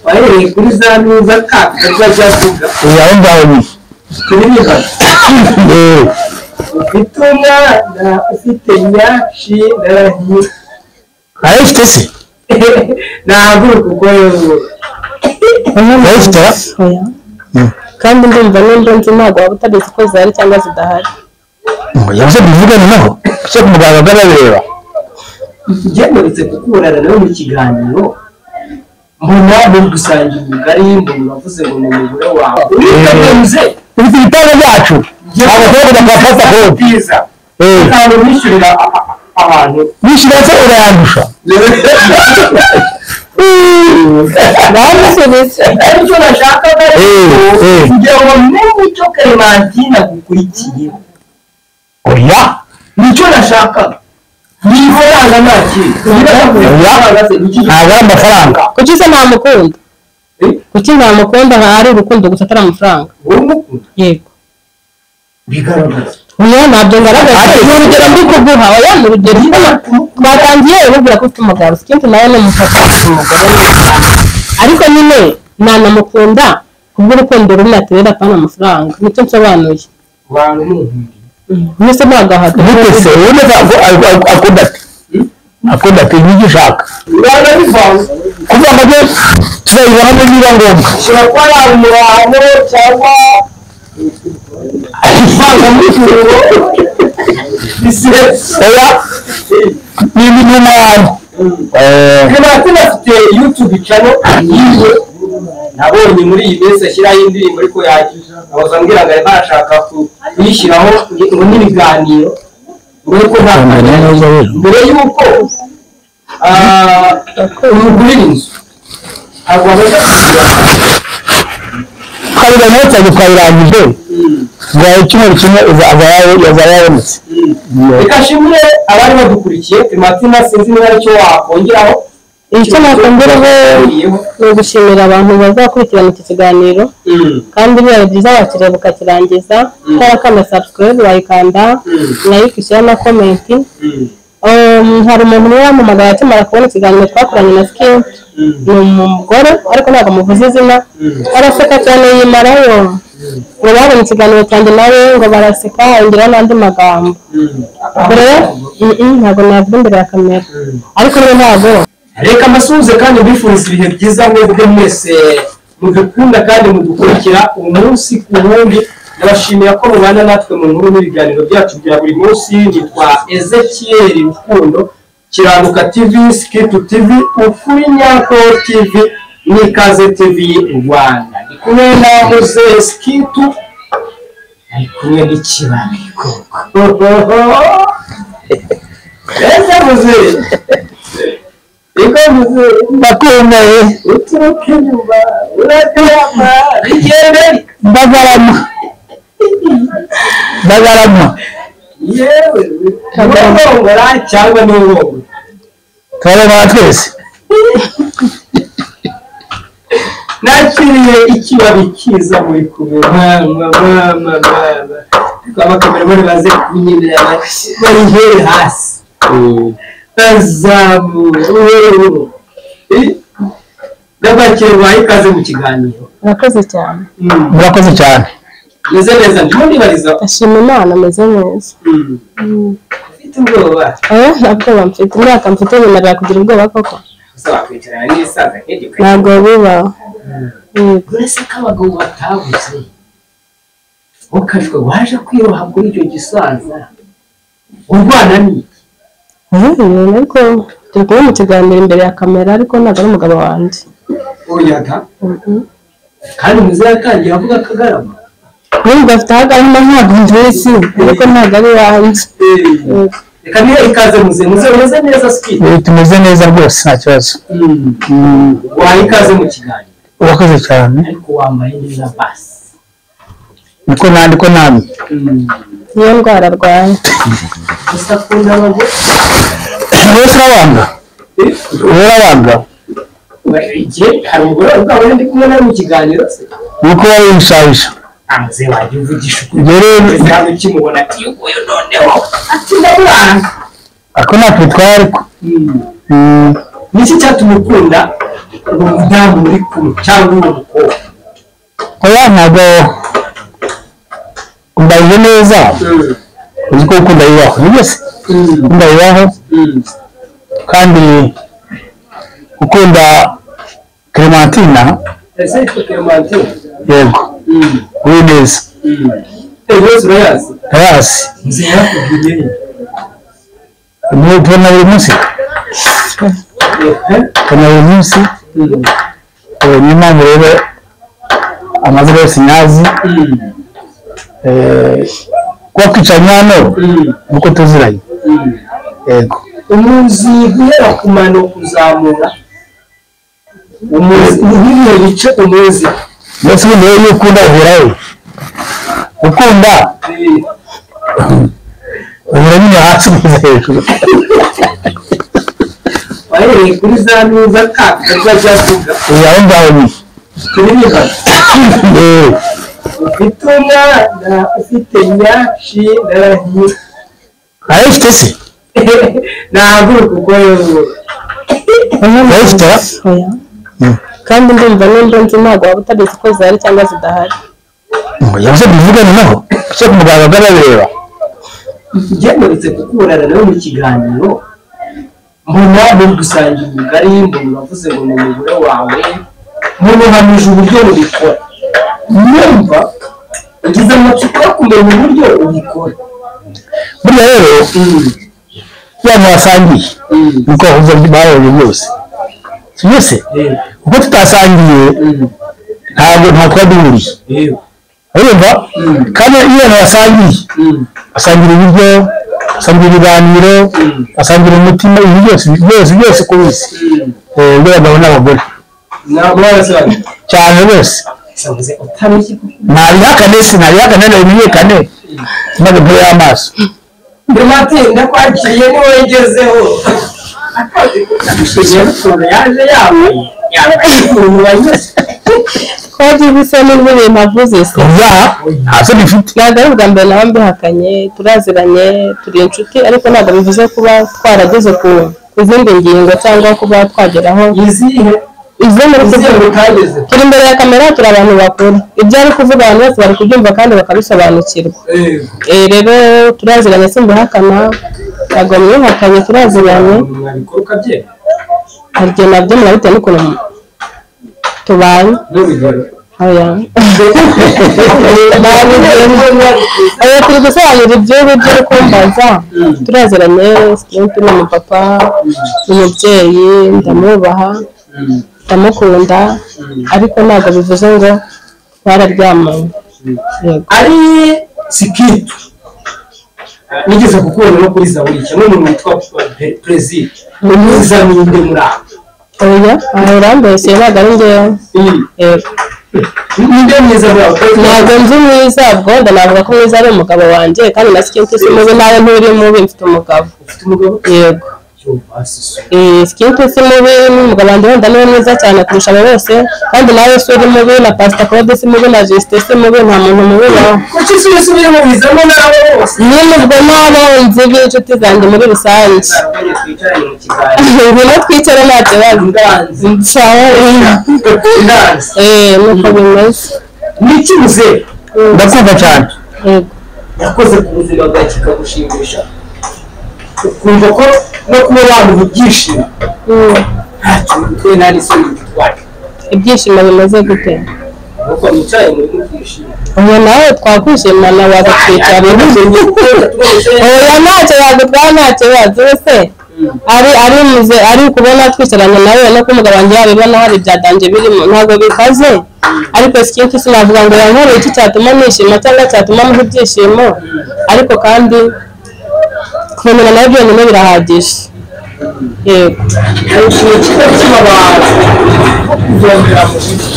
wahereye kuri za nuza kakazavuga yawe ngaho ni kuririmba ufite umwana ufite nyashi narahiye arifite se ntabwo kuko arifite kandi ndumva nimba nzi ntabwo waba utabizi ko zihari cyangwa zidahari yavuze bivugane naho cyo kumuganga bw'abireba ngendetse kukurana nawe mu kiganiro mbona muri gusangira ubugari mbona uravuze ngo ni umugore wawe uramuze ufite ibitabo byacu abakobwa bakafata ko byiza kandi wishyurira abantu wishyura se urayandusha bamusubize ariko nashaka kugira ngo menye icyo Clementine agukurikiye oya nicyo nashaka niba yanga naki ntabwo ari amafaranga kuki se ntamukunda kuki ntamukunda ari urukundo gusa atari amafaranga wowe umukunda yego bigaragaza oya ntabyo ngaragaza ni urugero ndi kuguha oya ni urugero twatangiye urubwira ko ufite umugabo ikindi nawe ni umufata umugore ariko nyine nanamukunda kubw'urukundo rumwe aterera apana amafaranga nicyo nsobanuye abantu n'ubundi mbese ntagahato butese ubona ko akunda ati n'icyo ushaka urabona bivanze kuvuga ngo turayibona hamwe niba ngombwa ushobora kuba yaba umuhango cyangwa ivangamutungo oya ni ibintu n'abantu Clementine afite YouTube channel yiwe nabonye muri iyi minsi ashyiraho indirimbo ariko yagize ambwira ngo arimo arashaka kuyishyiraho ngo n'ibiganiro mbere ko nta mbere y'uko umugurira inzu ntabwo wabasha kabiri nawe cyane twayirangije bwawe icyumweru kimwe yazaba yabonetse reka shimure abari badukurikiye Clementine sinzi niba aricyo wakongeraho icyo nakongeraho ni ugushimira abantu bazakurikirana iki kiganiro kandi bibaye byiza wakireba ukakirangiza utarakanda subscribe wayikanda like share na comment hari umuntu umwe wamamagara akimara kubona ikiganiro twakoranye na Skin ni umugore ariko ntabwo muvuze izina araseka cyane yimarayo ngo babonye ikiganiro cyanjye nawe ngo baraseka yongera n'andi magambo rero ntabwo navuga imbere ya kamera ariko niyo ntabwo reka amasuhuze kandi mbifuriza ibihe byiza mwebwe mwese mudukunda kandi mudukurikira umunsi ku wundi ndabashimira ko mubana natwe mu nkuru n'ibiganiro byacu bya buri munsi nitwa Ezekiel Rukundo Kiranuka TV Skitu TV Ukuri Nyako TV n'Ikaze TV Rwanda ndi kumwe na Mose Skitu ari kumwe n'Ikibaniko ese Mose iko Mose bakomeye uturuke nyuma uraryama rigende bagarama yewe ngongora cyangwa n'ubwongo turabona twese nakiriye ikibabi kiza muri kumwe mama abakamera bari baze kunyemera bari here hasi azamuru ndabakire bayi kaze mu kiganiro murakoze cyane murakoze cyane meze neza ndimo ndibariza ashima Imana ameze neza ufite ubwoba ntabwo bamfite imyaka mfite nyemerera kugira ubwoba koko uzakwicarana n'isaza nk'iryo ntabwo bibaho uretse ko abagabo batabuze ukajwe waje kwiroha kuri icyo gisaza urwana n'iki ariko turi kumwe mu kiganiro imbere ya kamera ariko ntabwo ari umugabo wanjye oyaga kandi muze yatangiye avuga akagarama nubwo afite ahagarama ntabwo nzi ariko ntabwo ari wanjye reka niyo ikaze muze umeze neza Skitu tumeze neza rwose nta kibazo waha ikaze mu kiganiro urakoze cyane ariko wambaye neza basi niko namwe niyo ndwara arwaye gusa akunda abagore urabanga igihe hari umugore ubwawe ndi kumwe nawe mu kiganiro se nuko wari wishahisha amaze wajya uvugisha ukuri rero ntabwo ukimubona ati uyu noneho ati ndamuranga ako natwe twari ko niki cyatuma ukunda uwo mudamu muri kumwe cyangwa uwo mukobwa oya ntabwo umbaye neza uzi ko ukunda bibaho nibyo se ukunda bibaho kandi ukunda Clementina ese yitwa Clementine yego uri neza rwose urayazi ndayazi nzi yakubwiye niyo tubona buri munsi tubona buri munsi niyo mpamvu rero amazina yose nyazi kuba twicaranye hano nuko tuziranye yego umuzi guhera ku mano kuzamura umuzi n'ibihe bice umuzi mbese ubundi rero iyo ukunda uhura we ukunda uhura nyine hasi kugeza hejuru wahereye kuri za ntuza kakajya avuga aho ngaho ni turirimba ufite umwana ufite nyashi narahiye arayifite se ntabwo kuko arayifite oya kandi ndumva nimba nzi ntabwo waba utabizi ko zihari cyangwa zidahari yavuze bivugane naho cyo ku muganga bw'ababireba byemeretse kukurana nawe mu kiganiro mbona muri gusangira ubugari mbona uravuze ngo ni umugore wawe mbona uhamije uburyo mubikora nyumva ugize amatsiko yo kumenya uburyo ubikora burya rero yaba wasangiye niko wahuze bahuje byose si byose uko tutasangiye ntabwo twaba duhuriye urumva kandi iyo wasangiye asangira ibiryo asangira ibiganiro asangira umutima ibi byose ku isi by'abagabo n'abagore cyane rwose ntabihakane ngo bimenyekane maze mpure y'amaso Clementine kwakiriye niwe wegezeho akazi ukuntu yaje yambaye ukuntu wanyuze twagiye bisa n'ibintu avuze se ntacyo bifite ntabwo ari ubwa mbere nawe mbihakanye turaziranye turi inshuti ariko ntabwo bivuze kuba twarageze ku zindi ngingo cyangwa kuba twageraho izihe izo muri kuvuga turi imbere ya kamera turi abantu bakuru ibyo ari kuvuga abantu bose bari kubyumva kandi bakabisobanukirwa rero turaziranye simbihakana ntabwo mwihakanye turaziranye hari igihe nabyo murabitewe n'ukuntu tubanye oya turi gusobanura iby'ubu byo kumbaza turaziranye sikintu ni umupapa umubyeyi ndamwubaha ndamukunda ariko ntabwo bivuze ngo twararyamanye ari sikitu nigeze kukubona no kuri zaburi cyangwa umuntu witwa perezida umwiza ninde muri abo oya aho urambeshye ntabwo ari njyewe ninde mwiza muri abo ntabwo nzi mwiza ubwo navuga ko mwiza ari umugabo wanjye kandi na sikintu si mubi nawe nturi mubi mfite umugabo yego sikintu si mubi n'umugabo wanjye wenda niwe mwiza cyane kurusha abo bose kandi nawe si uri mubi na pasita claude si mubi na jisite si mubi nta muntu mubi nawe kuki usubire mu bizamo n'abo bose nyine ubwo n'abo nzi b'inshuti zanjye muri rusange ngwino twicare nta kibazo nuko bimeze niki muze ndakumva cyane yakoze ku buzima bwawe kikagushimisha ukumva ko no kuba wamuha ibyishimo ntacyo bitwaye nta n'isoni bitwaye ibyishimo bimeze gute nuko mwicaye muri kwishima ubu nawe twakwishimana wagatwicara oya ntacyo yagutwara ntacyo yaziwe ari kubona twicaranye nawe no ko umugabo wanjye yabibona hari ibyadanje birimo ntabwo bikaze ariko sikintu sinavuga ngo yankoreye iki cyatuma nishima cyangwa cyatuma muha ibyishimo ariko kandi kubonana nawe byonyine birahagije yego hari ikintu kiba kibabaza kuvomera mu biti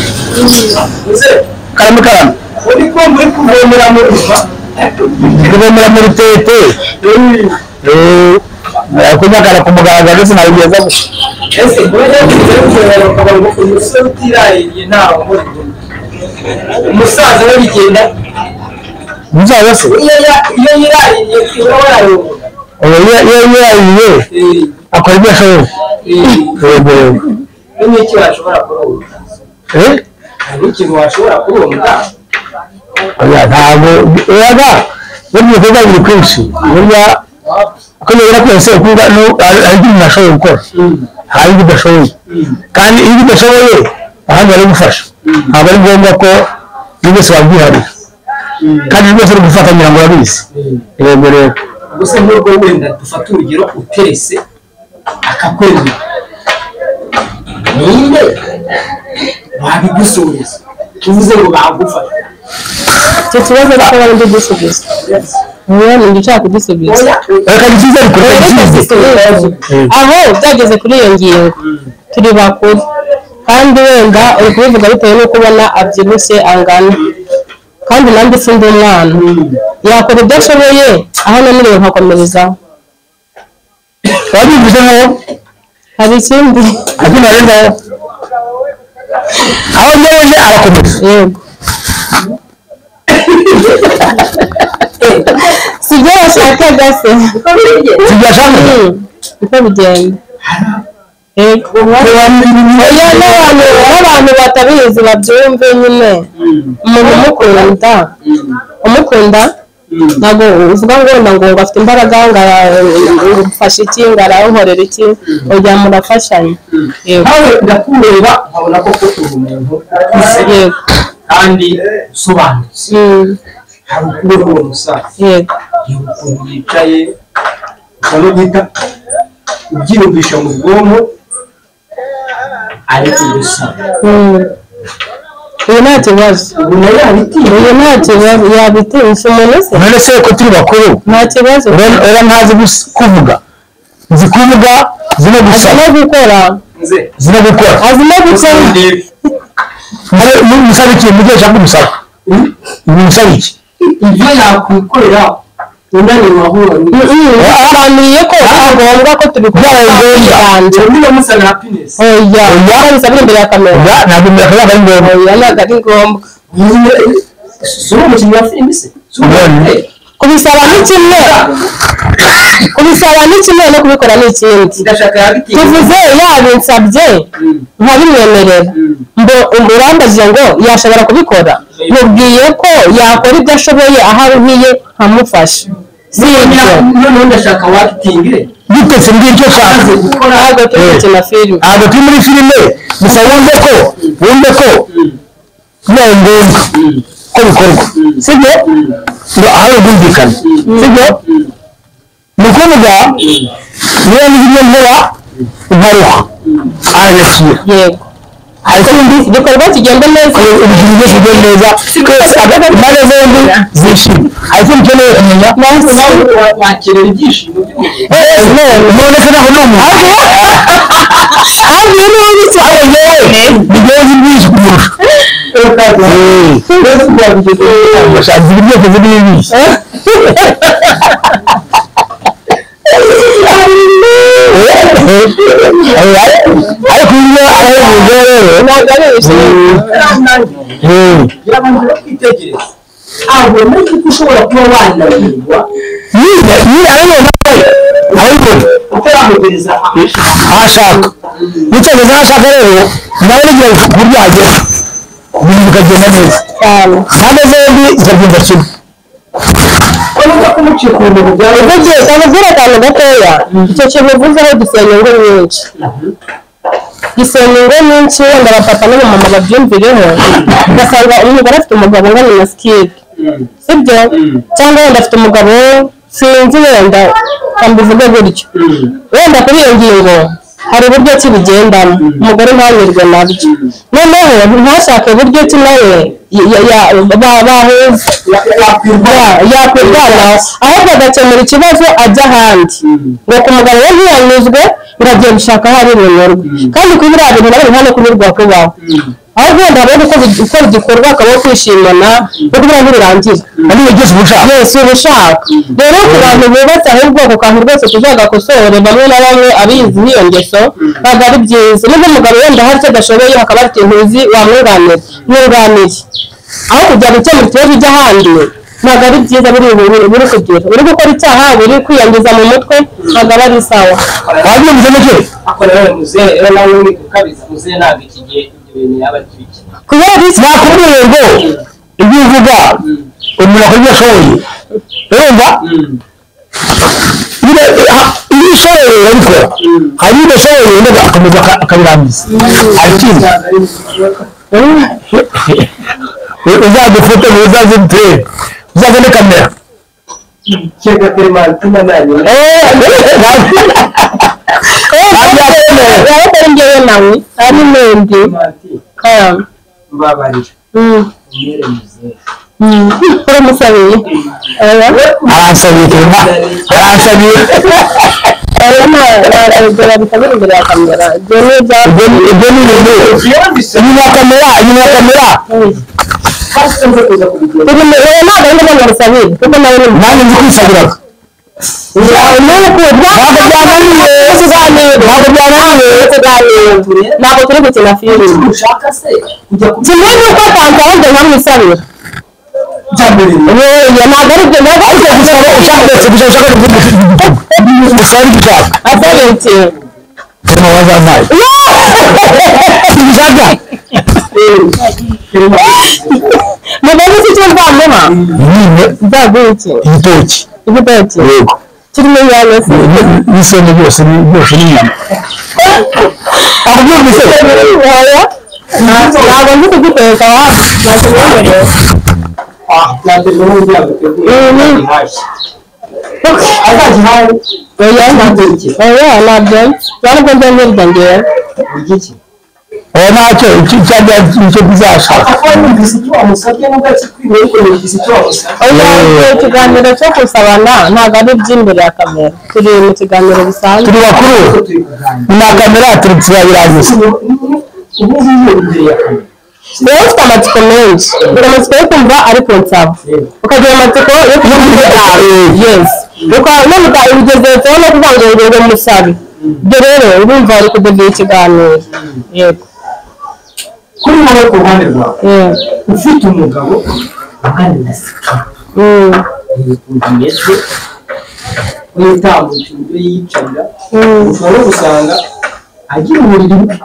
karame uri ko muri kuvomera mu ruva kuvomera mu rutete kunyagara ku muganga ndetse nabigeza gusa ese kubera kuvomera ukabona ngo umusore utirahiriye ntawe muri umusaza we bigenda muzaza se iyo yirahiriye uba warayobora iyo yirahiriye akora ibyo ashoboye n'iki washobora kurumva hari ikintu washobora kurumva oya ntabwo oyaga burya ibikorwa biri kwinshi burya uko bibera kose kuba hari ibyo umuntu ashoboye gukora hari ibyo udashoboye kandi iyo udashoboye ahandi bari gufasha ntabwo ari ngombwa ko buri wese wabyiharira kandi buri wese ari gufatanya ngo urabizi yego rero gusa nk'ubwo wenda dufata urugero uterese akakwemera ninde wabigusubiza uvuze ngo bagufasha icyo kibazo ariko bari kugisubiza niyo ni nshaka kugisubiza reka nziza ariko aho byageze kuri iyo ngingo turi bakuru kandi wenda uri kubivuga bitewe n'uko ubona abyibushye angana kandi nanjye sindi umwana yakora ibyo ashoboye aho naniriwe nkakomerezaho wabivuze nkaho hari ikindi ati narenzaho aho nyewe arakomeza yego si ibyo washakaga se sibyo ashaka uko bigenda n'abantu batabizi babyumve nyine umuntu umukunda ntabwo uvuga ngo wenda ngo afite imbaraga ngo ufashe iki ngo arawuhorera iki ujya murafashanya nawe ndakureba nkabona ko uri umuntu yego kandi usobanutse hari ukubona uwo musaza yego ukuntu yicaye ukaba guhita ubyiyumvisha mu bwonko ariko gusa uyu nta kibazo ubu nayo yabitiye uyu nta kibazo yabitinyisha umuntu se none se ko turi bakuru nta kibazo ura ntazi kuvuga nzi kuvuga zino gusa azi no gukora zino gukora azi no gukora musaba iki mu gihe cyangwa umusaba umusaba iki ibyo yakwikorera unaniwe ahura abaniye ko ngombwa ko tubikora yanjye niba musana happiness oya bisabira imbere ya kamera ntabwo imbere ya kamera ari ngombwa oya ntabwo ari ngombwa si umukinnyi wa filime se kubisaba ni kimwe no kubikora ni ikindi tuvuze yabinsabye nkabimwemerera ngo urambajije ngo yashobora kubikora mubwiye ko yakora ibyo ashoboye aho aruhiye nkamufasha si ibyo noneho ndashaka wakitingire gutetse ngicyo cyaje gukora ntabwo turi gukina filime ntabwo turi muri filime gusa wumve ko bibaye ngombwa ko bikorwa sibyo ngo aho bumvikana sibyo ni ukuvuga niba n'ibyo nkora inkaruha arayakira yego hari ikindi igikorwa kigenda neza ibintu byose bigenda neza twese impande zombi zishimye hari ikindi ukeneye kumenya wakirera ibyishimo none se naho ni umuntu ahubwo iyo niba bicaye bigenza ibyinshi kumurusha bashaka ibiryo byose n'ibibi ariko iyo ari umugore ntabwo ari birabanza kwitegereza abona ko ushobora kuba wananirwa arabibona utaramugereza ahashaka nicyegezo ahashaka rero nawe nigiye kuryagera ibintu bikagenda neza cyane impande zombi zikagenda kimwe urabona ko muciye ku bintu byawe uvugiye kamubwira akantu gatoya icyo kintu uvuzeho gisenya ingo nyinshi gisenya ingo nyinshi wenda abapapa n'abamama babyumvireho ugasanga umugore afite umugabo ungana na sikiri sibyo cyangwa wenda afite umugabo sinzi wenda kambivuge gutyo wenda kuri iyo ngingo hari uburyo ki bigendamo umugore ntanyurwe nabyo noneho ntashake uburyo ki nawe bahuza yakwirwanaho ahubwo agakemura ikibazo ajya ahandi ngo ku mugabo we ntiyanyuzwe uragiye gushaka aho ari bunyurwe kandi kuri biriya bintu nabyo nta no kunyurwa kubaho aho wenda habona uko igikorwa akaba kwishimana no kugira ngo birangire ari we byose ubushaka yose ubushaka rero ku bantu bubatse ahubwo ako kantu rwose tuzagakosore bamwe na bamwe abizi n'iyo ngeso ntabwo ari byiza niba umugabo wenda hari icyo adashoboye hakaba hari ikintu uzi wamwunganira aho kujya gukemura ikibazo ujya ahandi ntabwo ari byiza buri kugira uri gukora icyaha buri kwiyangiza mu mutwe ntabwo aba ari sawa wabyumvise n'icyo akora rero muzehe rero nawe uri gukabiza muzehe ntabwo iki gihe ibyo bintu yaba akibiki kubera iki nakubwiye ngo ibyo uvuga umuntu akora ibyo ashoboye urumva iyo ushoboye urabikora hari ibyo ashoboye wenda akomeza akabirangiza hari ikindi uzadufate uzaze dutere uzazane kamera kega Clementine nanjye yaba atari njyewe nawe ari n'undi mbabarira umwere muzehe uramusabiye aransabiye aransabiye ntabwo bitabira imbere ya kamera ibyo ni ibyo ni ibintu inyuma ya kamera turi mu wowe ntabwo ari ngombwa musabire kuko nawe ni nanjye nzi kwisabiraga ntabwo turi gukina filime kimwe n'uko atanze nkamwisabira ntabwo ari ibyo ntabwo ari usaba igishaka asabye ikintu turimo wazampaye ibishaka mubaze iki cyo mvamuha nzaguha iki igitoki yego kirimo inyanya se n'isombe byose n'inyama akubyumvise ntabwo nzi kugiteka wapi nakimwemereye oya ntabyo ntabwo nzongera ngewe oya ntacyo cyangwa icyo bizashaka oya ikiganiro cyo gusabana ntabwo ari iby'imbere ya kamera turi mu kiganiro bisanzwe turi bakuru na kamera turi turabirangiza rero ufite amatsiko menshi ufite amatsiko yo kumva ariko nsaba ukagira amatsiko yo kumva yesi ukamuta ibigezeho no kuvuga ngo ngeze musabe ibyo rero urumva ari kudodera ikiganiro yego kuri wowe ku ruhande rwawe ufite umugabo kandi ndasika umeze witambutse ibyo yiyicarira ushobora no gusanga agira uburiri bwe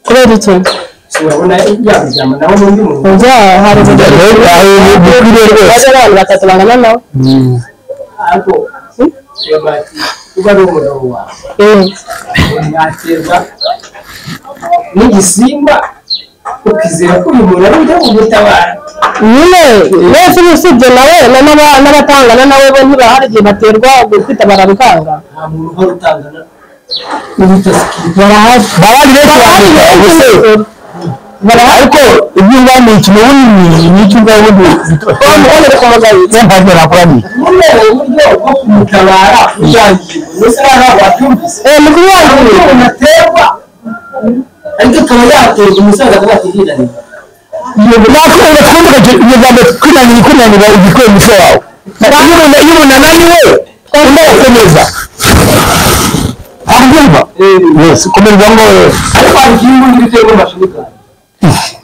kubera iki urabona yaryama nawe n'undi muntu hari abantu batatu bangana nawe ariko uba ari umugabo wawe yaterwa n'igisimba ukizera ko uyu muntu ari ujya kumutabara nyine wese usibye nawe n'abatangana nawe bo ntibahari igihe baterwa kwitabara bikanga nta muntu uhora utangana barahari ariko ibyo ngana ikintu bunini n'icyo ngabo bamubonera ku mugabo ntabwo nakoranye nyine uburyo bwo kumutabara ujangiye mbese ntabwo wabyumvise mu kuyangira umuntu aterwa ariko akaba yaterwa umusaza akaba yakirirana nakubona twumva iyo jambo kwinanira igikwiye umuco wawe iyo umuntu ananiwe undi arakomeza abyumva wese komerwa ngo ariko hari ikindi ubundi bitewe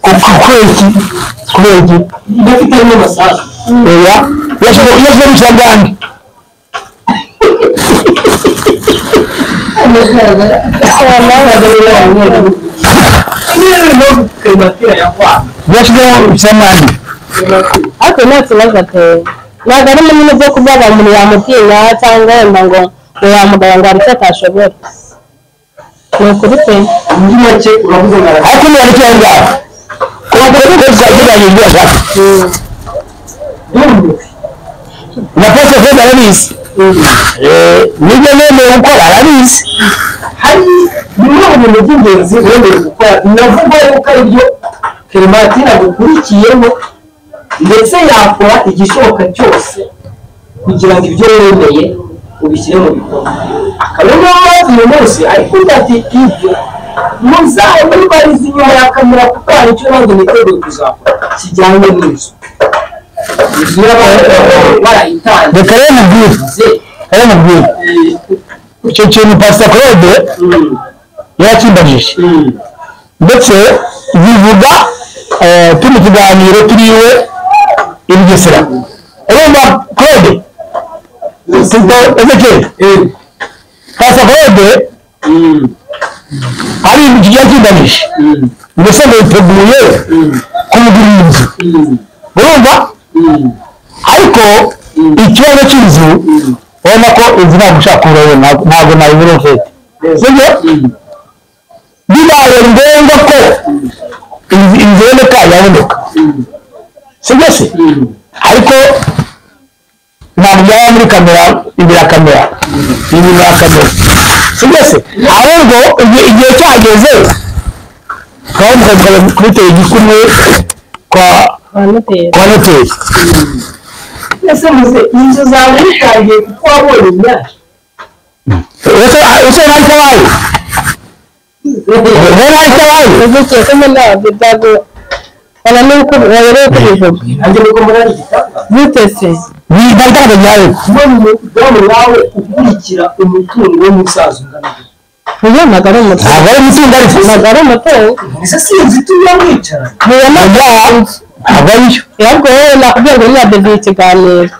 n'amashanyarazi kubera iki idafite n'amasasu oya yashyize mu cyangande yashyizeho icyamande ariko nta kibazo ateye ntabwo ari munini byo kuvuga umuntu yamutinya cyangwa wenda ngo yamugaya ngo hari icyo atashobora ni ukuri pe muri make uravuga ngo ariko niba ari cyangwa kuba kuri kwezi kwagiranye ibyo ashaka na pose feza arabizi nibyo nemeye gukora arabizi hari bimwe mu bintu by'ingenzi wemeye gukora navuga yuko ari byo Clementine agukurikiyemo ndetse yakora igishoboka cyose kugira ngo ibyo wemeye ubishyire mu bikorwa akaba ariyo mpamvu uyu munsi ariko ati ibyo muzabe muri barizi inyuma ya kamera kuko hari icyo nanjye niteguye kuzakora kijyanye n'inzu barayitanze reka rero mubwire icyo kintu pasita claude yakimbajije ndetse bivuga turi mu kiganiro turiwe Bugesera urumva Claude tuzo Ezekiel Pasa Claude ari mu gihe cy'indanishi mbese ngo iteguye kumugura inzu urumva ariko ikibazo cy'inzu ubona ko inzu ntabwo ushaka kureba ntabwo nayibura ufite sibyo bibaye ngombwa ko inzu yaboneka yaboneka sibyo se ariko ntabwo yaba muri kamera imbere ya kamera inyuma ya kamera sibyo se ahubwo igihe cyageze twaba kubitera igikumwe kwa noteri ese muze inzu zawe zitangiye kuko wabonye imyaka ese ntacyo wabaye uvukiye ko mbona byago wana nuko wabereye ko bivuga nanjye nuko mbona ari igitabo bitese bigaragara byawe kubona umudamu wawe ukurikira umutungo w'umusaza ungana uyu ntabwo ari umutungo ntabwo ari umutungo ariko ntabwo ari umutungo ese si inzu ituma mwicaranye ntabwo ariyo ahubwo wowe nakubwira ngo ntiyadeviye ikiganiro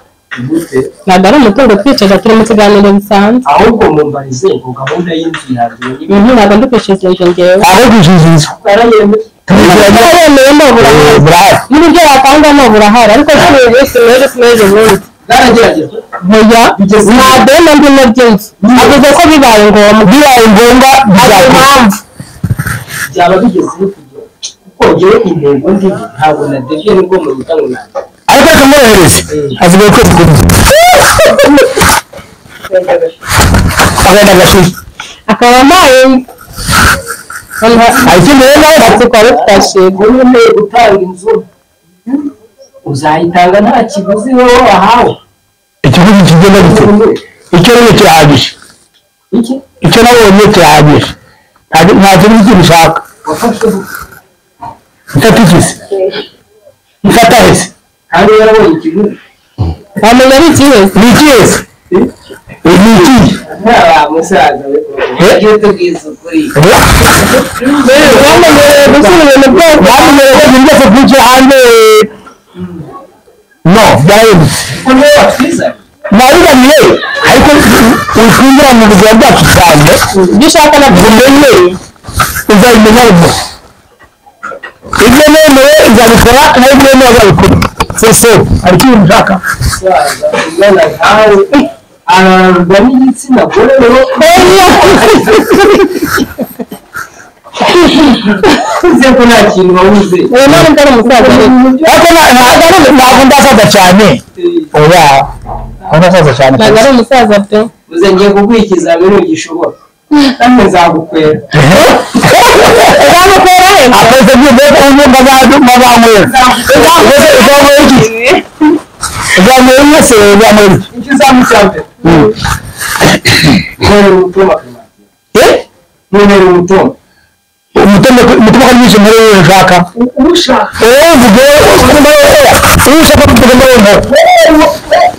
ntabwo ari umutungo twicaza turi mu kiganiro bisanzwe ahubwo mumbarize ngo gahunda y'inzu yanjye ntabwo ndi kwishyuza inzu ngewe ntabwo kwishyuza inzu yaremeyemo burahari n'uburyo watangamo burahari ariko simeje ubundi bwarageragejwe ntoya nta deni ndimo by'inzu avuze ko bibaye ngombwa hari impamvu byaba bigezeho kugira kuko ngewe intego ndimo ntabwo nadeviye nubwo mu gitango nanjye ariko akamwohereza avuga ko agenda agashyira akaba amaye ayikeneye nawe twari twashimye ubu gutanga inzu uzayitanga nta kiguzi wowe wahawe ikiguzi kigenda gute icyo rero kirahagije iki icyo nabonye kirahagije nta kintu kindi ushaka wafashwe mfata ikisi mfata hese kandi yarabonye ikiguzi wamenya ari ikihese ni ikihese ni ikihe nta musaza we iyo tubwiza ukuri wamenyereye gushyira ibintu byose bamenyereye ko ibintu byose byinshi hanze no byarahindutse ko niwe watwizanye nabiganiye ariko wikwinjira mu buzima bwacu cyane ibyo ushaka nabyo umenye uzabimenya rwose ibyo nemewe nzabikora nawe ibyo nemewe azabikora sese hari icyo ibintu ushaka musaza ungana nkawe ararwa n'igitsina gore rero uze ko nta kintu wabuze uyu ntabwo ari umusaza ariko ntabwo ndasaza cyane oya ntabwo ndasaza cyane ntabwo ari umusaza pe uze ngiye kuguha ikizamini ugishobora kandi nzagukwera uzamukwera he akoze byose ubu bazamwera uzamuye iki uzamuye wese uzamuye iki icyo uzamusabye nkorera umutima nkorera umutima umutima ko nyinshi muri wowe ushaka ushaka uvuge uwo ushaka kuvuga ngo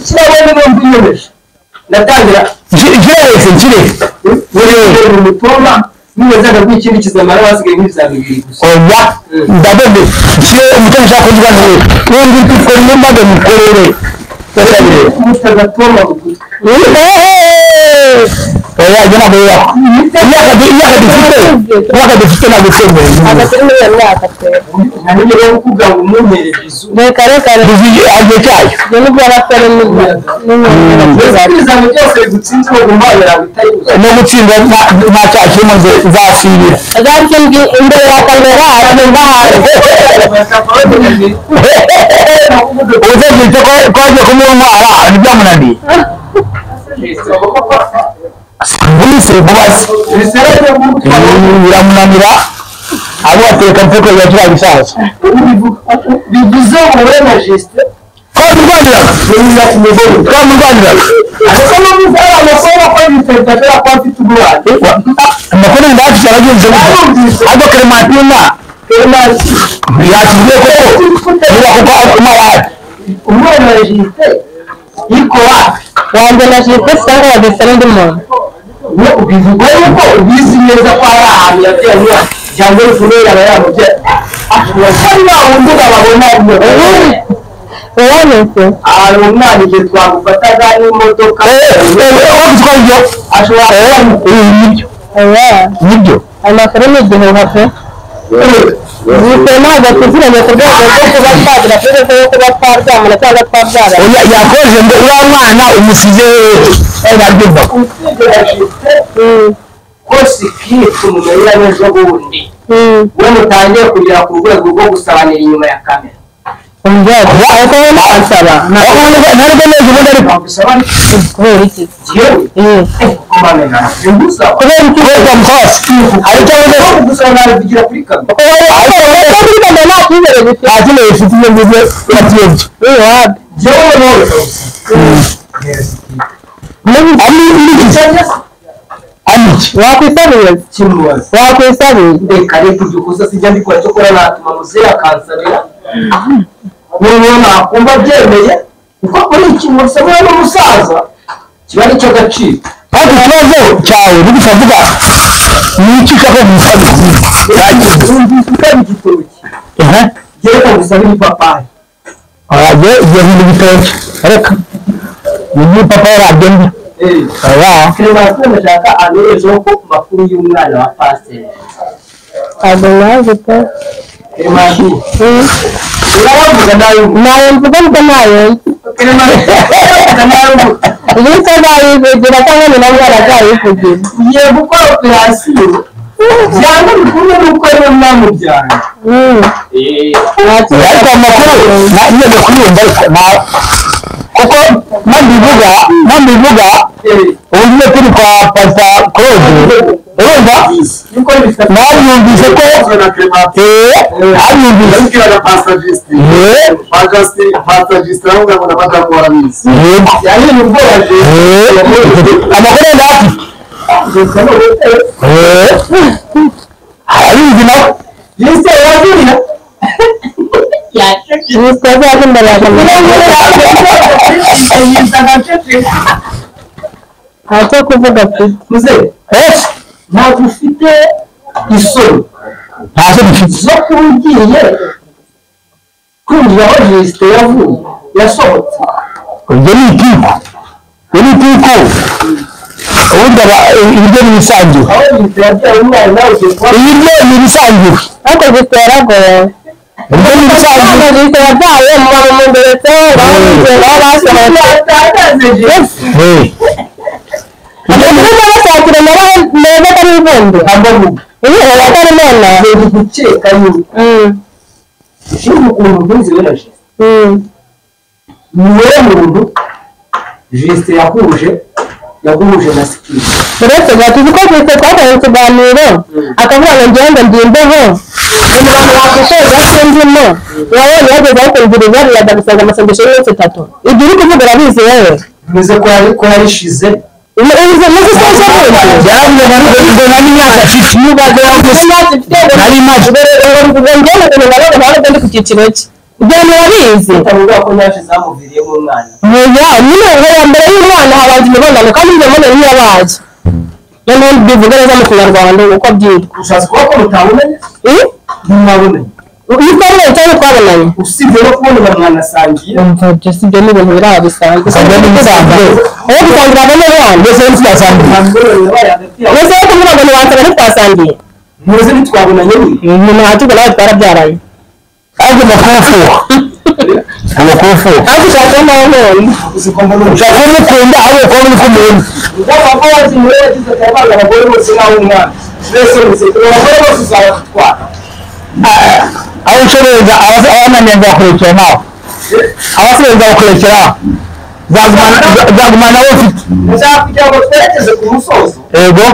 kirabona n'undi uyobeje ndatangira kirahese nkire nkorera umutima nibazaga ko ikindi kizamara basigaye nk'ibizami bibiri gusa oya ndabona kire umutima ushaka kuvuga ngo wundi ukora n'imbaga mikorere umutagatoma bugufi oya ibyo ntabwo bibaho imyaka dufite ntabwo itemewe hagati muri iyo myaka pe namenye rero kuvuga ngo umuntere bizu reka igihe cyayo ibyo ni iby'abasore n'umuntu ibizami byose bigutsinze bagomba yawe itari no gutsinda nta cyaha kirimo zasibira azarya imbere ya kamera arabumva hanze uzabyita ko agiye kumuntwara ntibyamunaniye bise kubaza biramunanira abo ateka mfuko ya kiriya gisaza bivuze wowe na jesite twamurwaniraga ariko n'ubu ari amasomo ko yiteza ko afite umwana amakuru ndacu yaragenze gutya ariko Clementina yatubwiye ko niba kuko amarara umwana wa jesite yiko wanjye na jisite cyangwa wadesera undi muntu bivuga yuko ubizi neza ko ari ahantu yabyaye umwana cyangwa uri kubera aba yamubyaye ashobora kuba nta wundi babona Uwabonetse hari umwana igihe twamufataga n'imodoka ashobora nibyo amakuru ni igihuha pe bitewe ntabwo tuziranye ku rwego rwo kuba twagira perezida yo kuba twaryamana cyangwa twabyarana yakoze ngo uriya mwana umusize arabyumva kose kitu mumerera n'ejo bundi we mutangiye kugera ku rwego rwo gusabanira inyuma ya kamera ariko we ntansaba ntabwo neza ubundi ariko kubera iki yewe kumanega ngusaba kubera iki kubera mukasi ariko ariko gusaba nabigira kuri kamera kuri kamera nta cyizere bifite nta kintu bifite iyo ngiyo yatiyobye yewe wowe wakwisabiye kimubaza wakwisabiye reka reka ibyo kosa sijya mbikora cyo kora natuma muzehe akansabira n'ubu nakumva byemeye kuko kuri iki musabira n'umusaza kiba ari cyo gaciro ariko ikibazo cyawe ni gusavuga ni iki ushaka gusaba igitoki reka gusabira ipapayi igihe nk'indi gitoki reka ni ipapayi aragenda Clementine ndashaka anerejeho ko makuru y'umwana wa pasiteri ntabwo mwazi pe Clementine uravuga nawe mvuga ngo nayo Clementine iyo utazayivugira cyangwa ni nawe warazayivugira ugiye gukora operasiyo byanga bikumwe n'uko ariwe mwamubyara ariko amakuru nageze kuyumva ariko kuko ntabivuga uburyo turi kwa pasita claude urumva nabyumvise ko nabyumvise pasita jisite aravuga ngo na madamu warabizi yahiye ubwobaje amakuru yenda arabizi nawe yise wazurira ntacyo kuvuga afite muzehe ntabwo ufite isoni ntazo dufite zo kuba ugiye kwinjira aho jisite yavuye yasohotse ibyo ni itiku ubundi ibiryo ni ibisangiwe aho jisite yabyaye umwana nawe ugiye kuba ibiryo ni ibisangiwe ariko jisite yaragoye ibiryo ni ibisangiwe jisite yabyaye umumama umugeretse bawuzuye nabo basohotse Ndetse basakira neza atari ibumbi iyo atari none ni gukeka yuko ushinzwe ukuntu ukunze we na jisite ni wowe muntu jisite yahuje na sikiri uretse gato uzi ko jisite twakoranye ikiganiro akavuga ngo ngende ndimbeho umuntu wakwiteza sinzimo wabonye yageze aho kumvira ibibazo yajya gusanga amasengesho y'iminsi 3 ibyo uri kuvuga urabizi wowe bivuze ko yarishize utavuga ko nyaje zamuviriyemo umwana nyine uwo mbere y'umwana habanza imibonano kandi iyo mibonano niyo yabaye noneho bivuga neza mu kinyarwanda uko byitwa ushatse kuba ko mutabonanye ntimwabonanye iyo twabonanye cyangwa twabonanye usibye no kubona mwanasangiye ibyo ni ibintu biri aha bisanzwe aho gusangira abone abana mbese ntitwasangiye mbese yo kuvuga ngo ntiwansaba ntitwasangiye muze ntitwabonanye nyuma hatuga nawe twarabyaranye ariko amakufu ariko ushaka nawe none ushaka kumukunda ahubwo kuba uri kumunda ugomba ko wagiye yagize akabana abagore bose nawe umwana mbese abagore bose uzabatwara aho ushobora abananiye nzakurekera nawe abasigaye nzakurekera zagumana nawe ufite nshaka kugira ngo twerekeze ku musozo yego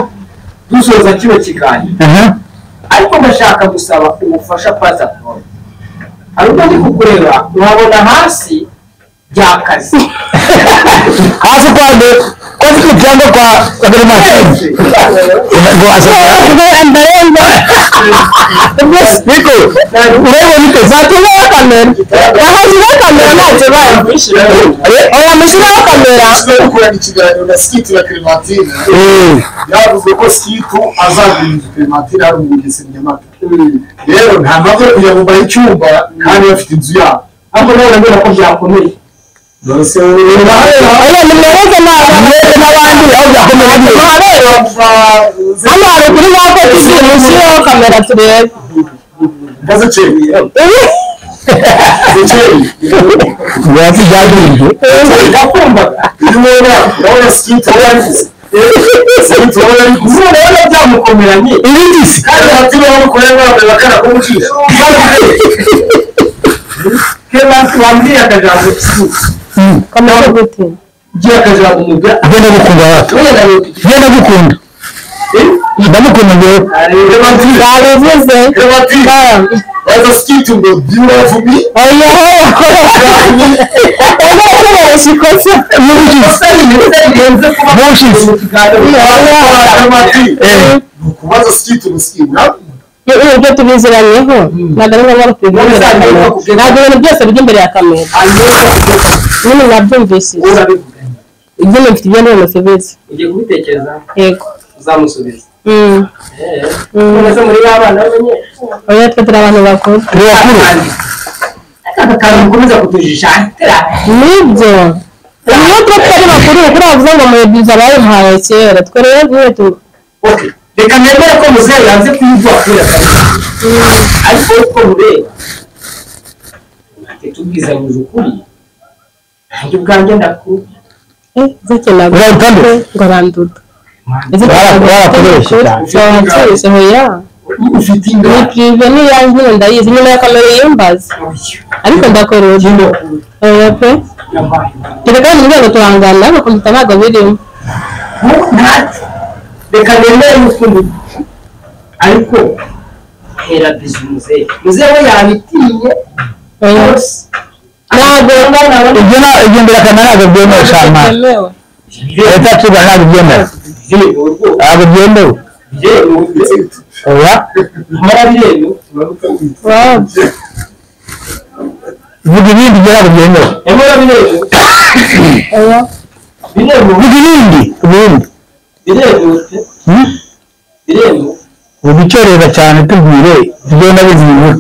dusoza kino kiganiro ariko ndashaka gusaba ubufasha paza Claude hari ubwo ndi kukureba uhabona hasi byakaze hasi kwande ko mfite cyangwa kwa agreement ngo asaba niko urabona ite zatuma kamera ahashyiraho kamera ntacyo baye oya mushyiraho kamera gukorana ikiganiro na sikiti na Clementine yavuze ko sikitu azagurira Clementine hari mu Bugesera Nyamata rero nta mpamvu yo kujya mu icyumba kandi bafite inzu yabo ariko nawe urabona ko byakomeye Nonese oya nimwereke n'abandi aho byakomeye hano hari kuri bako tugiye munsi y'aho kamera turebe Mbaze ceri. Ceri. Yasi jagirije. ndakumva Ndabona skit abagize. Skit abagize. urabona byamukomeranye Ibindi Kandi hatiri aho kureba bakara kumukisha. Clement wambwiye akajambo kamera gute ugiye akajambo umubwira agenda gukunda watu. Agenda gukunda. Ndamukunda ngewe. babivuze Baza skit ngo do you love me? oya yakoresha ikosa Kubaza skit umuskina. ibyo tubiziranyeho ntabwo ari ngombwa kubibwira kamera ntabwo ibintu byose bijya imbere ya kamera nyine nabyumvishije ibyo mfite ibyo none subiza ugiye kubitekereza yego uzamusubiza none muri abana bamenye oya twe turi abantu bakuru aka kantu mukomeza kutujisha nibyo iyo twe tutari bakuru kuri avuze ngo muyebiza bayimuhaye kera twe rero niwe tu okay reka nemere ko muzehe yanze kuyigwa kubera ariko uko mureba ati tubwizanyije ukuri nanjye ubwanjye ndakuru zake ntabwo ngo aranduda warakoresha hoya ufite ni inda prive n'iyanjye ndayizi nyuma ya kamera yimbaza ariko ndakora urugi oya pe reka kandi mu rwego turangana ariko ntabwo birimo reka nemere n'ukundi ariko hera bizi muzehe we yabitinye oya ntabwo Ibyo mbere kamera ntabwo byemewe shama. Leta tuba ntabwo byemewe. Ntabwo byemewe. Oya. Vuga ibindi byo ntabwo byemewe. oya Vuga ibindi. Vuga icyongereza cyane tubwire tugenda bizihiwe.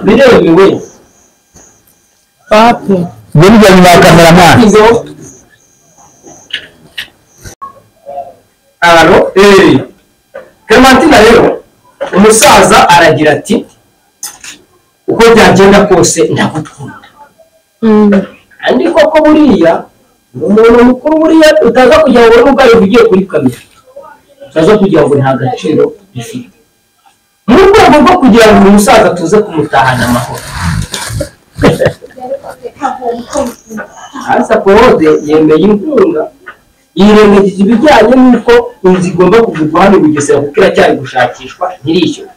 biremewe papi Ibyo ni bya nyuma ya kameramani. alo Clementine rero umusaza aragira ati uko byagenda kose ndagukunda kandi koko buriya umuntu mukuru buriya utaza kugira ngo ubwo ari ugiye kuri kamera utaza kugira ngo nta gaciro bifite mu rwego rwo kugira ngo uyu musaza tuze kumutahana amahoro hasa Claude yemeye inkunga yirengagije ibijyanye n'uko inzu igomba kugurwa hano i Bugesera kuko iracyari gushakishwa ntirishyura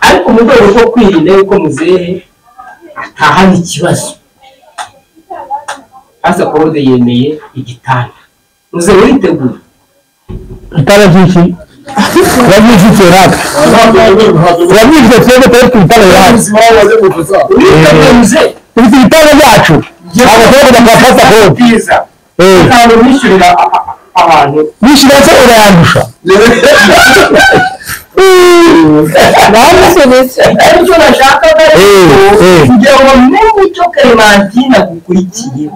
ariko mu rwego rwo kwirinda yuko muzehe atahana ikibazo hasa Claude yemeye igitanda muzehe witeguye Itara byinshi. Urabyifite raka. Urabyifite twebwe turi ku itara yacu. witeguye muzehe Ufite ibitaro byacu. Ntabwo turi kujya kwa pasta Claude. bwiza kandi wishyurira abantu Wishyura se urayandusha. bamusubiza aricyo nashakaga kugira ngo menye icyo Clementine agukurikiye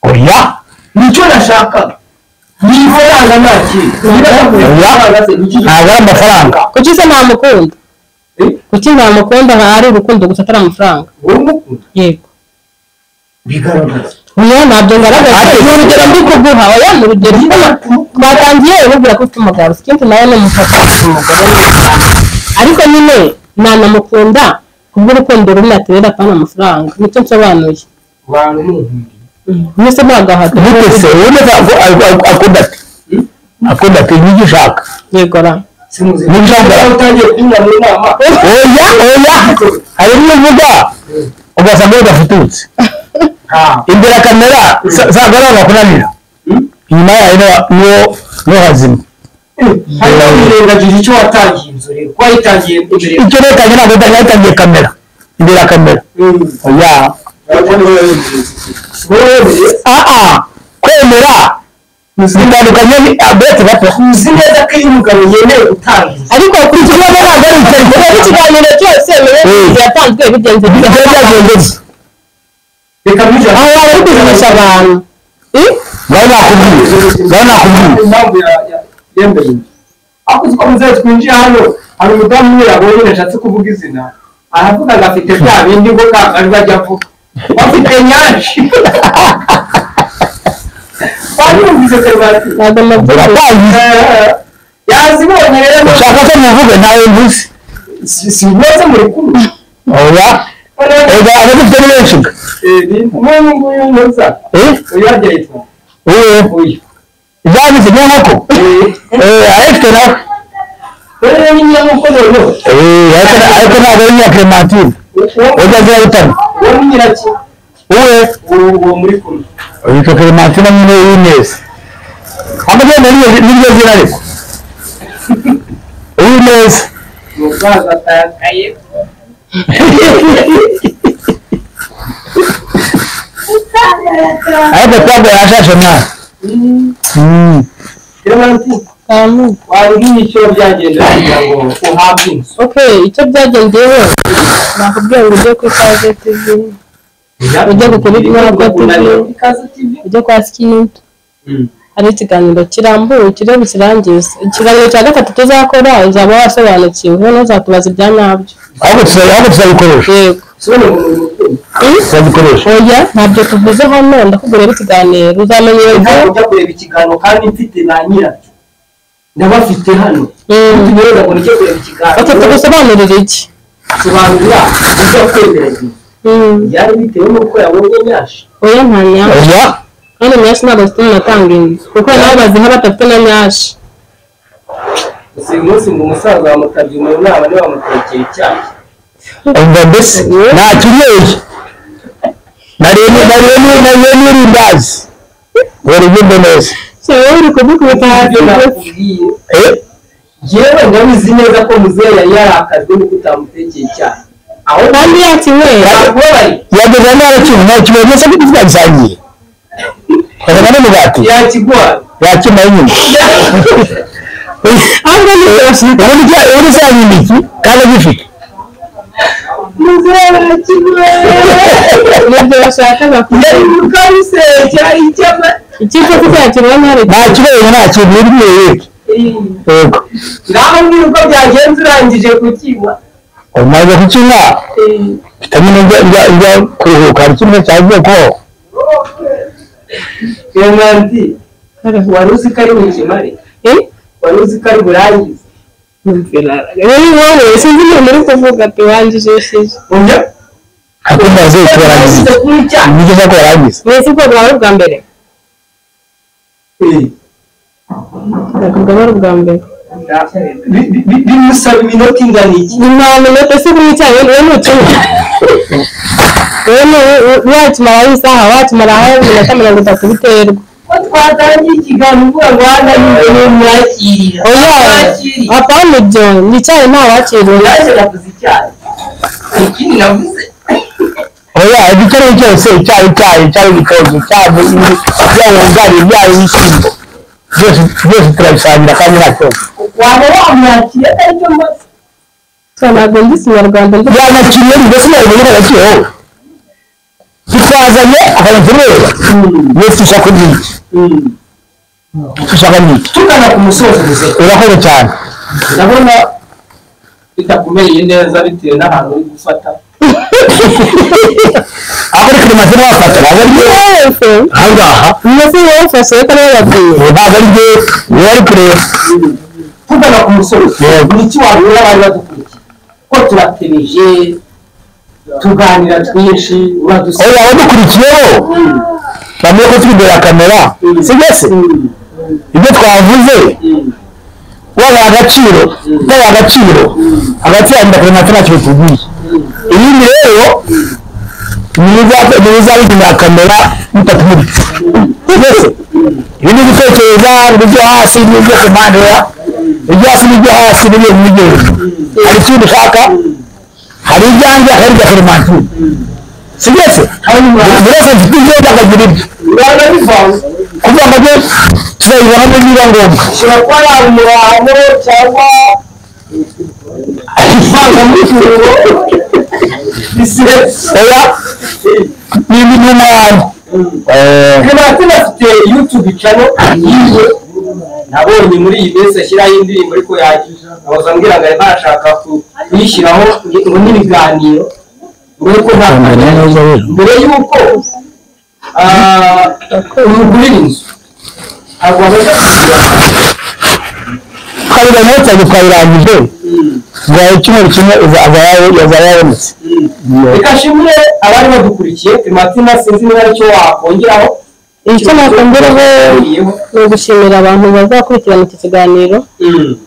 Oya. nicyo nashakaga n'ifaranga nta kintu Ntabwo ari amafaranga. kuki se ntamukunda kuki ntamukunda ari urukundo gusa atari amafaranga wowe umukunda yego bigaragaza oya ntabyo ngaragaza ni urugero ndi kuguha oya ni urugero twatangiye ububwira ko ufite umugabo ikindi nawe ni umufata umugore ariko nyine ntanamukunda kubw'urukundo rumwe aterera apana amafaranga nicyo nsobanuye abantu n'umuntu mwese mwagahata Gute se ubona ko akunda ati. Akunda ati n'icyo ushaka. yego ra simuze Nijambo. utangiye kunyura mu nama Oya. Hari n'uvuga ugasanga udafututse. Imbere ya kamera zagara bakunanira. Inyuma yayo no hazima. hanyuma wirengagije icyo watangiye inzu rero ko wayitangiye imbere Icyo netangiye ntabwo yatangiye kamera. Imbere ya kamera. Oya. Kwemera bitandukanye ni abete bato. uzi neza ko iyo umugabo yemeye gutanga inzu ariko kuri kibazo ntabwo ari ikiganiro cyose yatanzwe bigenze byagenze reka bijya aho bari kuzimisha abantu nakubwiye impamvu yemeye ako uko muzaye twinjira hano hari umudamu umwe yabonye nashatse kuvuga izina aravuga ngo afite bya bindi ngo kangari bajya avuga bafite nyashi barumvise serivati yazibonye rero ushaka ko muvuge nawe mvuze si bose muri kumwe oya ega abadufite ni benshi nguyu ntuza uyu harya yitwa uyu ibyanditse nk'uko ariko nawe rero ni nk'uko noneho ariko ntabwo ari nyakrematine ujya agira bitanu uwo ni nyiraki uwo muri kumwe witwa Clementine nyine w'ineza amagenda n'iryo zina ariko uw'ineza umusaza atakaye ariko twabwo yashashe mwana wabwiye icyo byagenze kugira ngo uhabwe inzu icyo byagendeyeho nakubwiye ngo ujye ku Ikaze TV ujye kuri Rwanda TV ujye kwa Skintu hari ikiganiro kirambuye kiri bukirangiza ikiganiro cya gatatu tuzakora uzaba wasobanukiwe noneho uzatubaza ibya nyabyo ahubwo tuzabikoresha tuzabikoresha oya ntabyo tuvuze hano ndakubwira ikiganiro uzamenye ntabwo ujya kureba ikiganiro kandi mfite na nyiracyo ndabafite hano tugereza ngo nijye kureba ikiganiro tugusobanurira iki sobanurira ujya kwemerera byari bitewe n'uko yabonye nyashi oya nta nyashi kandi nyashi ntabwo zituma natanga inzu kuko nabo baziha badafite na nyashi gusa uyu munsi ngo umusaza wamutabye mu nama niba bamutekeye icyayi umva mbese nta kinyoye nariye n'irindazi wari ugende neza wowe uri kudukubita hasi yewe ndabizi neza ko muzehe yari yarakajwe nuko utamutekeye icyayi aho kandi yakinyweye yageze hano arakinywa nta kibazo ndetse ntibyagisangiye kazana n'umugati yakigwara yakimaye nyuma ahubwo ubundi uzanyuma iki kandi agifite muzehe yarakigwara nibyo bashakaga yari mu karusenge icyama ikipe ko cyakinwa ntare nta kibazo nta kintu uri mwiyeke yego ngaho mbwira uko byagenze urangije kukinywa umaze kukinywa vitamine njya kuruhuka hari kimwe cyagiye kubaho Clementine wari uzi ko ari bukimare wari uzi ko ari burangize wowe sinzi umuntu uri kuvuga ati wanjijishije ariko ndazi tubarangiza nigeze ko warangiza mwese ko bwawe bwa mbere bwawe bwa mbere bimusaba iminota ingana iki nta minota se kuri cyane wowe ntukinywa wowe wakimara isaha wakimara aho iminota 30 biterwa ko twatangiye ikiganiro uvuga ngo hano ni mwakirira apana ibyo ni icyayi nta wakiriwe yaje navuze icyayi ikindi navuze oya igikoro cyose icyayi gikoze cyabo byawungari byayo bishyimbo byose turabisangira kandi nta kibazo waba wamwakiriye atari cyo mbaza ntabwo ndi Kinyarwanda yanakiriye mbese nabibonye agaciro twazanye akanazureba yose ushaka n'iki ushaka n'iki tugana ku musozi gusa urakoze cyane ndabona bitakumereye neza bitewe n'ahantu uri gufata aho kuri Clementine wafata ntabwo ari byo ahangaha mbese wafashe reka niba yabwiye ntabwo ari byo niba ari kureba tugana ku musozi ni iki wabwira abari badukurikiye ko turatebeje tuganira twinshi uradusaba oya abadukurikiyeho bamenye ko turi imbere ya kamera sibyo se ibyo twavuze wabaha agaciro utabaha agaciro hagati yanjye na Clementine ntacyo bitubwiye iyindi rero niba inyuma ya kamera mutatumuritse mbese ibi ni gutekereza ibyo hasi n'ibyo ku mpande ibyo hasi n'ibyo hasi n'ibyo mu migezi hari ikindi ushaka hari ibyanjye hari ibya Clementine sibyo se buri wese mfite ibyo akagira ibyo urabona bivanze kugira ngo byo turabibonamo niba ngombwa ushobora kuba yaba umuhango cyangwa Nibi n'umwana Clementine afite YouTube channel yiwe nabonye muri iyi minsi ashyiraho indirimbo ariko yagize ambwira ngo arimo arashaka kuyishyiraho ngo n'ibiganiro ngo ko nta mbere y'uko umugurira inzu ntabwo wabasha kabiri n'utatu twabirangije bwawe icyumweru kimwe yazaba yabonetse reka shimure abari badukurikiye Clementine sinzi niba aricyo wakongeraho icyo nakongeraho ni ugushimira abantu bazakurikirana iki kiganiro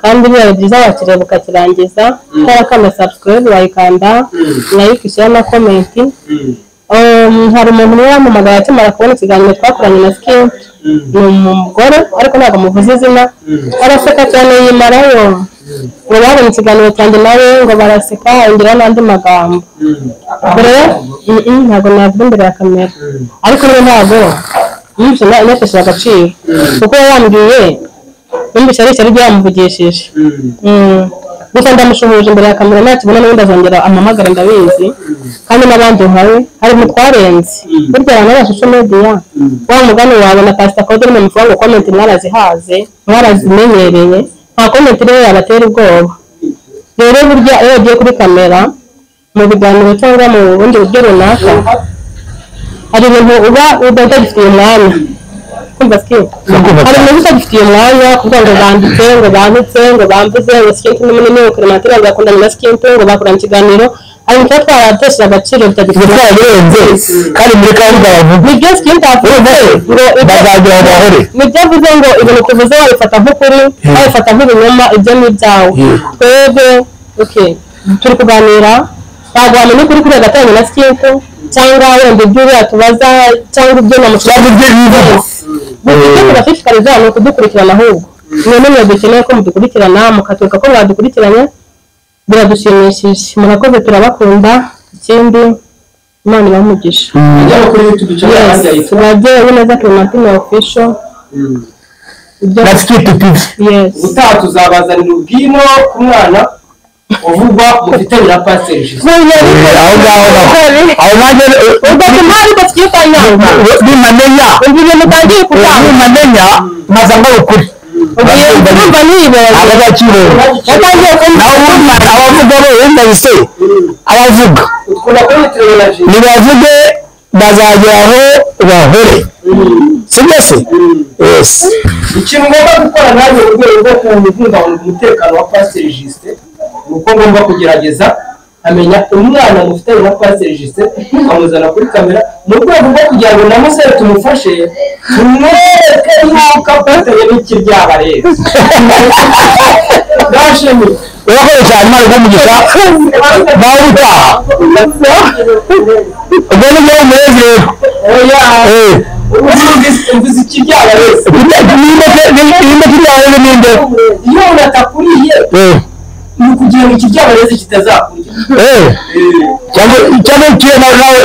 kandi bibaye byiza wakireba ukakirangiza ukarakanda subscribe wayikanda like share na comment hari umuntu umwe wamamagara akimara kubona ikiganiro twakoranye na Skin ni umugore ariko ntabwo muvuze izina araseka cyane yimarayo ngo babonye ikiganiro cyanjye nawe ngo baraseka yongera n'andi magambo ntabwo navuga imbere ya kamera ariko niwe ntabwo yumvise inatesheje agaciro kuko yambwiye yumvise ari ishyari ryamuvugishije gusa ndamushuhuje imbere ya kamera nta kibona n'ubundi azongera amamagara ndabizi kandi n'abandi nkawe hari mu twarenze burya abantu b'abashusho media wa mugani wawe na Pastor Code mu mufungo comment mwarazihaze mwarazimenyereye nta comment rero yabatera ubwoba rero burya iyo ugiye kuri kamera mu biganiro cyangwa mu bundi buryo runaka hari ibintu uba udafitiye umwanya kumva Skin hari umuntu utagifitiye umwanya kuvuga ngo banditse ngo banditse ngo bamvuze ngo Skin n'umunini wo Clementine ngo akundana na Skin ngo bakorana ikiganiro hari icyo twaratesheje agaciro bitagifite twabirenze kandi muri kandi bavuga nibyo Skin tavuze ngo bazagira bahore nibyo avuze ngo ibintu tuvuze wabifata nk'ukuri wabifata nk'ibinyoma ibyo ni ibyawe twebwe turi kuganira ntabwo wamenya ukuri kuri agatanya na Skin cyangwa wenda ibyo tubaza cyangwa ibyo namushaka ibyo tubashishikariza ni ukudukurikirana ahubwo niyo nimwe dukeneye ko mudukurikirana mukatwereka ko mwadukurikiranye biradushimishije murakoze turabakunda ikindi Imana ibamugisha turagiye neza Clementine official ubutaha tuzabazanira ubwino ku mwana uvugwa mufitanye na Pastor Jesus aho nanjye ugatuma ariko twifanya bimamenya mutangiye bimamenya mazanga ukuri urumva nibaza agaciro abavuga bo wenda bise abavuga nibavuge bazageraho bahore sibyo se ikintu ngomba gukora nanjye mu rwego rwo kubungabunga umutekano wa Pastor Jesus nuko ngomba kugerageza amenya umwana mufitanye na Pastor Jesus amuzana kuri kamera mu rwego rwo kugira ngo namusere tumufashe tumwereke yuko afatanye n'ikiryaba rero ndashimye urakoze cyane Imana igumisha nawe utaha ubwo ni byo umeze umvise ikiryaba rero ninde kiryaba rero ninde iyo unatakuriye ni ukugira ngo ikiryaba kitazakurya cyangwa ikiye nawe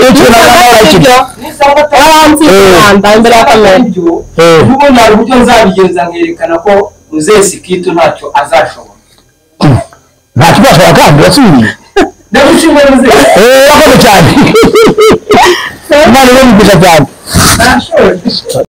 imbere ya kamera ubu nta buryo nzabigenza nkerekana ko Mzee Sikitu ntacyo azashobora ntacyo azashobora kandi urasubiye ndagushimira Mzee wakoze cyane Imana ibamugisha cyane